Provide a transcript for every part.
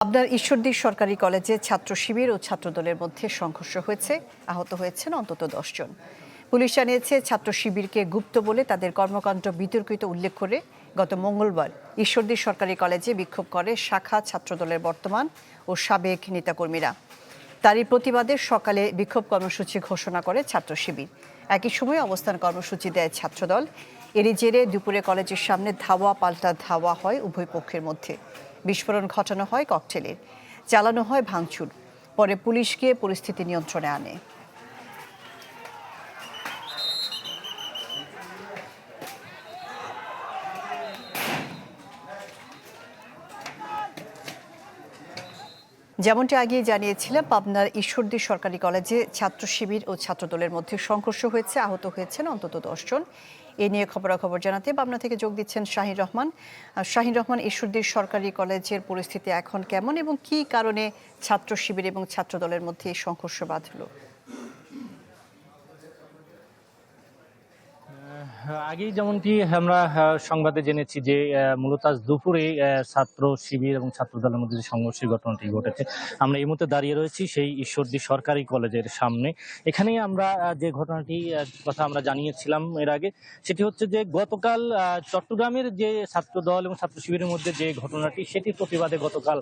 আপনার ঈশ্বরদী সরকারি কলেজে ছাত্র শিবির ও ছাত্রদলের মধ্যে সংঘর্ষ হয়েছে, আহত হয়েছেন অন্তত 10 জন। পুলিশ জানিয়েছে ছাত্র শিবিরকে গুপ্ত বলে তাদের কর্মকাণ্ড বিতর্কিত উল্লেখ করে গত মঙ্গলবার ঈশ্বরদী সরকারি কলেজে বিক্ষোভ করে শাখা ছাত্রদলের বর্তমান ও সাবেক নেতাকর্মীরা। তারই প্রতিবাদে সকালে বিক্ষোভ কর্মসূচি ঘোষণা করে ছাত্র শিবির। একই সময় অবস্থান কর্মসূচি দেয় ছাত্রদল। এরই জেরে দুপুরে কলেজের সামনে ধাওয়া পাল্টা ধাওয়া হয় উভয় পক্ষের মধ্যে। বিস্ফোরণ ঘটানো হয় ককটেলের, চালানো হয় ভাঙচুর। পরে পুলিশ গিয়ে পরিস্থিতি নিয়ন্ত্রণে আনে। যেমনটি আগেই জানিয়েছিলাম, পাবনার ঈশ্বরদী সরকারি কলেজে ছাত্র শিবির ও ছাত্রদলের মধ্যে সংঘর্ষ হয়েছে, আহত হয়েছেন অন্তত 10 জন। এ নিয়ে খবরাখবর জানাতে পাবনা থেকে যোগ দিচ্ছেন শাহিন রহমান। শাহিন রহমান, ঈশ্বরদী সরকারি কলেজের পরিস্থিতি এখন কেমন এবং কী কারণে ছাত্র শিবির এবং ছাত্রদলের মধ্যে এই সংঘর্ষ বাধল? আগেই যেমনটি আমরা সংবাদে জেনেছি যে মূলত আজ দুপুরে ছাত্র শিবির এবং ছাত্র দলের মধ্যে যে সংঘর্ষের ঘটনাটি ঘটেছে। আমরা এই মুহূর্তে দাঁড়িয়ে রয়েছি সেই ঈশ্বরদী সরকারি কলেজের সামনে। এখানেই আমরা যে ঘটনাটি কথা আমরা জানিয়েছিলাম এর আগে, সেটি হচ্ছে যে গতকাল চট্টগ্রামের যে ছাত্র দল এবং ছাত্র শিবিরের মধ্যে যে ঘটনাটি, সেটির প্রতিবাদে গতকাল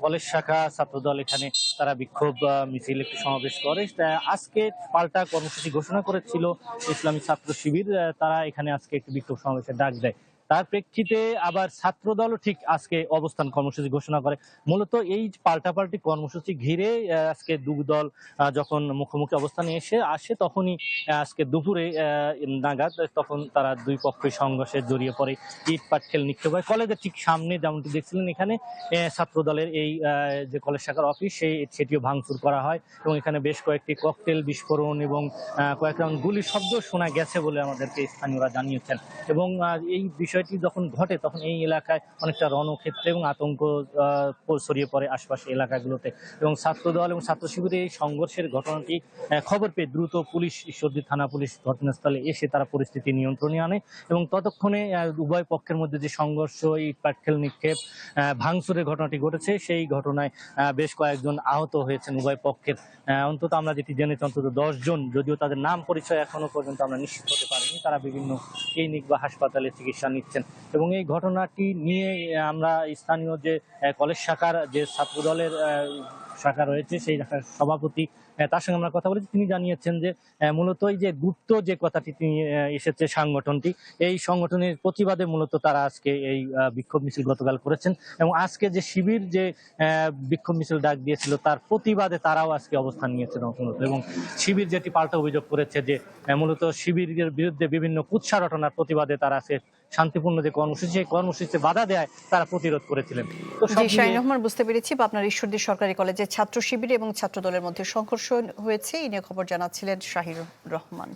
কলেজ শাখা ছাত্রদল এখানে তারা বিক্ষোভ মিছিল একটি সমাবেশ করে। আজকে পাল্টা কর্মসূচি ঘোষণা করেছিল ইসলামী ছাত্র শিবির। তারা এখানে আজকে একটি বিক্ষোভ সমাবেশের ডাক দেয়। তার প্রেক্ষিতে আবার ছাত্রদলও ঠিক আজকে অবস্থান কর্মসূচি ঘোষণা করে। মূলত এই পাল্টাপাল্টি কর্মসূচি ঘিরে আজকে দুই দল যখন মুখোমুখি অবস্থানে আসে তখনই আজকে দুপুরে নাগাদ তখন তারা দুই পক্ষই সংঘর্ষে জড়িয়ে পড়ে। ইট পাটকেল নিক্ষেপ হয় কলেজের ঠিক সামনে, যেমনটি দেখছিলেন এখানে ছাত্রদলের এই যে কলেজ শাখার অফিস সেটিও ভাঙচুর করা হয় এবং এখানে বেশ কয়েকটি ককটেল বিস্ফোরণ এবং কয়েক রাউন্ড গুলির শব্দ শোনা গেছে বলে আমাদেরকে স্থানীয়রা জানিয়েছেন। এবং এই বিষয়টি যখন ঘটে তখন এই এলাকায় অনেকটা রণক্ষেত্র এবং আতঙ্ক ছড়িয়ে পড়ে আশপাশের এলাকাগুলোতে। এবং ছাত্রদল এবং ছাত্র শিবিরের এই সংঘর্ষের ঘটনাটি খবর পেয়ে দ্রুত পুলিশ, ঈশ্বরদী থানা পুলিশ ঘটনাস্থলে এসে তারা পরিস্থিতি নিয়ন্ত্রণে আনে এবং ততক্ষণে উভয় পক্ষের মধ্যে যে সংঘর্ষ, ইট পাটকেল নিক্ষেপ, ভাঙচুরের ঘটনাটি ঘটেছে, সেই ঘটনায় বেশ কয়েকজন আহত হয়েছেন উভয় পক্ষের। অন্তত আমরা যেটি জেনেছি অন্তত 10 জন, যদিও তাদের নাম পরিচয় এখনো পর্যন্ত আমরা নিশ্চিত হতে পারিনি। তারা বিভিন্ন ক্লিনিক বা হাসপাতালে চিকিৎসা নিচ্ছেন এবং এই ঘটনাটি নিয়ে আমরা স্থানীয় যে কলেজ শাখার যে ছাত্রদলের শাখা রয়েছে সেই শাখার সভাপতি, তার সঙ্গে আমরা কথা বলেছি। তিনি জানিয়েছেন যে মূলত এই যে গুপ্ত যে কথাটি তিনি এসেছে সংগঠনটি, এই সংগঠনের প্রতিবাদে মূলত তারা আজকে এই বিক্ষোভ মিছিল গতকাল করেছেন এবং আজকে যে শিবির যে বিক্ষোভ মিছিল ডাক দিয়েছিল তার প্রতিবাদে তারাও আজকে অবস্থান নিয়েছেন এবং শিবির যেটি পাল্টা অভিযোগ করেছে যে মূলত শিবিরের বিরুদ্ধে বিভিন্ন কুৎসা রটনার প্রতিবাদে তারা আছে শান্তিপূর্ণ যে কর্মসূচি, সেই কর্মসূচিতে বাধা দেয় তারা প্রতিরোধ করেছিলেন। তো শাহিন রহমান, বুঝতে পেরেছি আপনার ঈশ্বরদী সরকারি কলেজে ছাত্র শিবির এবং ছাত্রদলের মধ্যে সংঘর্ষ হয়েছে, এই নিয়ে খবর জানাচ্ছিলেন শাহিন রহমান।